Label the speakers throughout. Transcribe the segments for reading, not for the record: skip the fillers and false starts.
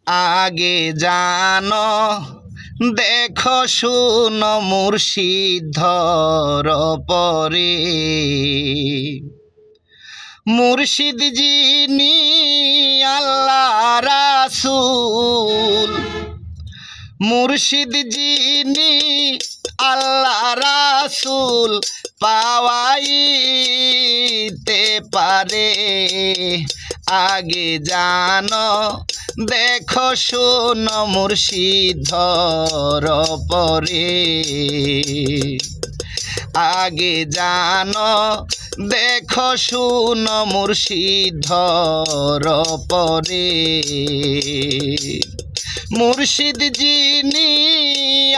Speaker 1: আগে জানো দেখো শুনো মুর্শিদ ধর পরে মুর্শিদ যিনি আল্লাহ রাসূল মুর্শিদ যিনি আল্লাহ রাসূল পাওয়াইতে পারে আগে জানো দেখো শুনো মুর্শিদ ধর পরে আগে জানো দেখো শুনো মুর্শিদ ধর পরে মুর্শিদ যিনি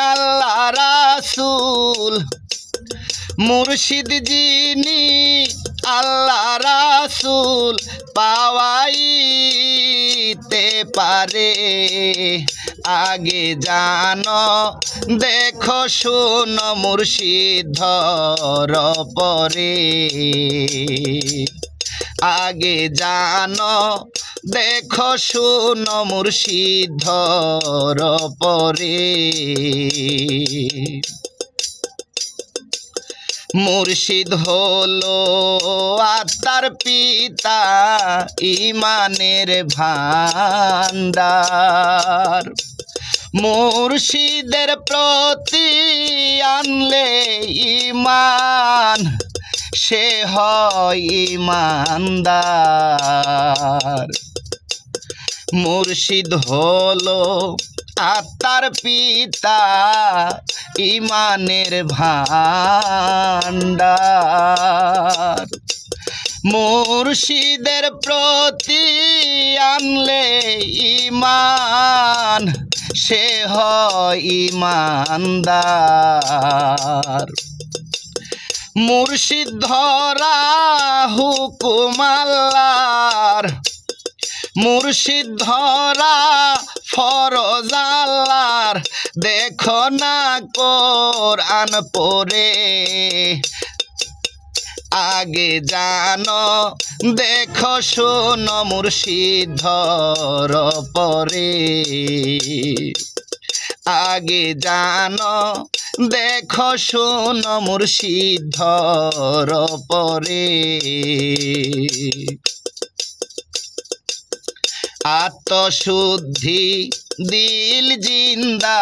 Speaker 1: আল্লাহ রাসূল মুর্শিদ যিনি আল্লাহ রাসূল পাওয়াইতে পারে আগে জানো দেখো শুনো মুর্শিদ ধর পরে আগে জানো দেখো শুনো মুর্শিদ ধর পরে মুর্শিদ হলো আত্মার পিতা ইমানের ভান্ডার মুর্শিদের প্রতি আনলে ঈমান সে হয় ঈমানদার মুর্শিদ হলো আত্মার পিতা ইমানের ভান্ডার মুর্শিদের প্রতি আনলে ঈমান সে হয় ঈমানদার মুর্শিদ ধরা হুকুম আল্লাহর মুর্শিদ ধরা ফরজ আল্লাহর দেখো না কোরআন পড়ে আগে জানো দেখো শুনো মুর্শিদ ধর পরে আগে জানো দেখো শুনো মুর্শিদ ধর পরে আত্মশুদ্ধি দিল জিন্দা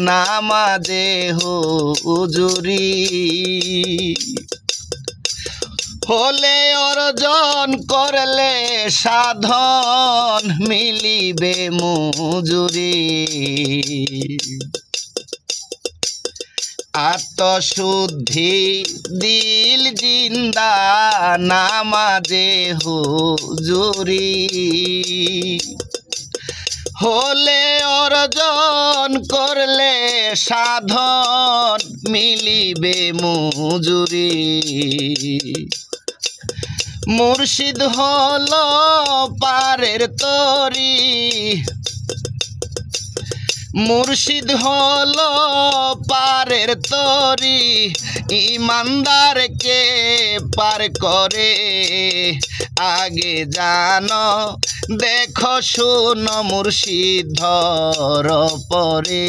Speaker 1: নামাজে হুজুরি হলে অর্জন করলে সাধন মিলিবে মজুরি আত্মশুদ্ধি দিল জিন্দা নামাজে হুজুরি হলে অর্জন করলে সাধন মিলিবে মজুরি মুর্শিদ হলো পারের তরি মুর্শিদ হলো পারের তরি ইমানদারকে পার করে আগে জানো দেখো শুনো মুর্শিদ ধর পরে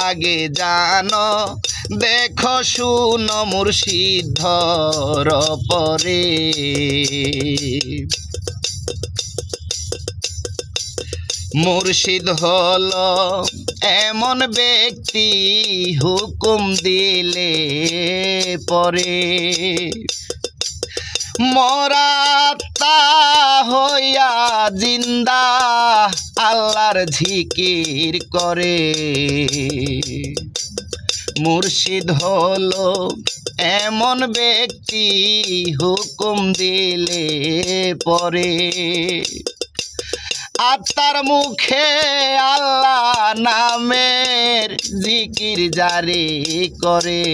Speaker 1: আগে জানো দেখো শুনো মুর্শিদ ধর পরে মুর্শিদ হলো এমন ব্যক্তি হুকুম দিলে পরে মরাত্মা হইয়া জিন্দা আল্লাহর জিকির করে মুর্শিদ হলো এমন ব্যক্তি হুকুম দিলে পরে আত্মার মুখে আল্লাহ নামের জিকির জারি করে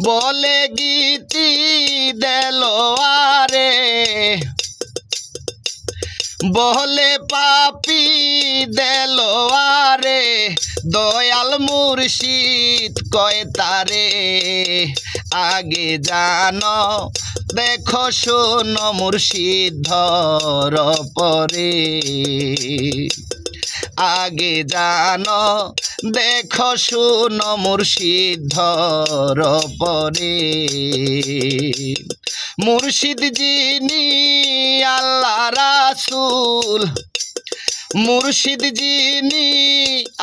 Speaker 1: বলে গীতি দেলোয়ারে বলে পাপি দেলোয়ারে দয়াল মুর্শিদ কয় তারে আগে জানো দেখো শোনো মুর্শিদর পরে আগে জানো দেখো শোনো মুর্শিদর পরে মুর্শিদ যিনি আল্লাহ রাসূল মুর্শিদ যিনি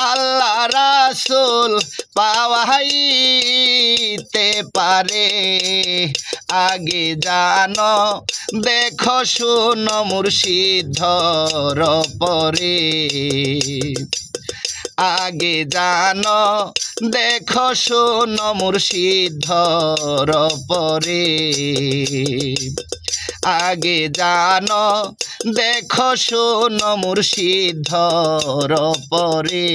Speaker 1: আল্লাহ রাসূল পাওয়াইতে পারে আগে জানো দেখো শোনো মুর্শিদর পরে আগে জানো দেখো শোনো মুর্শিদর পরে আগে জানো দেখো শোনো মুর্শিদর পরে।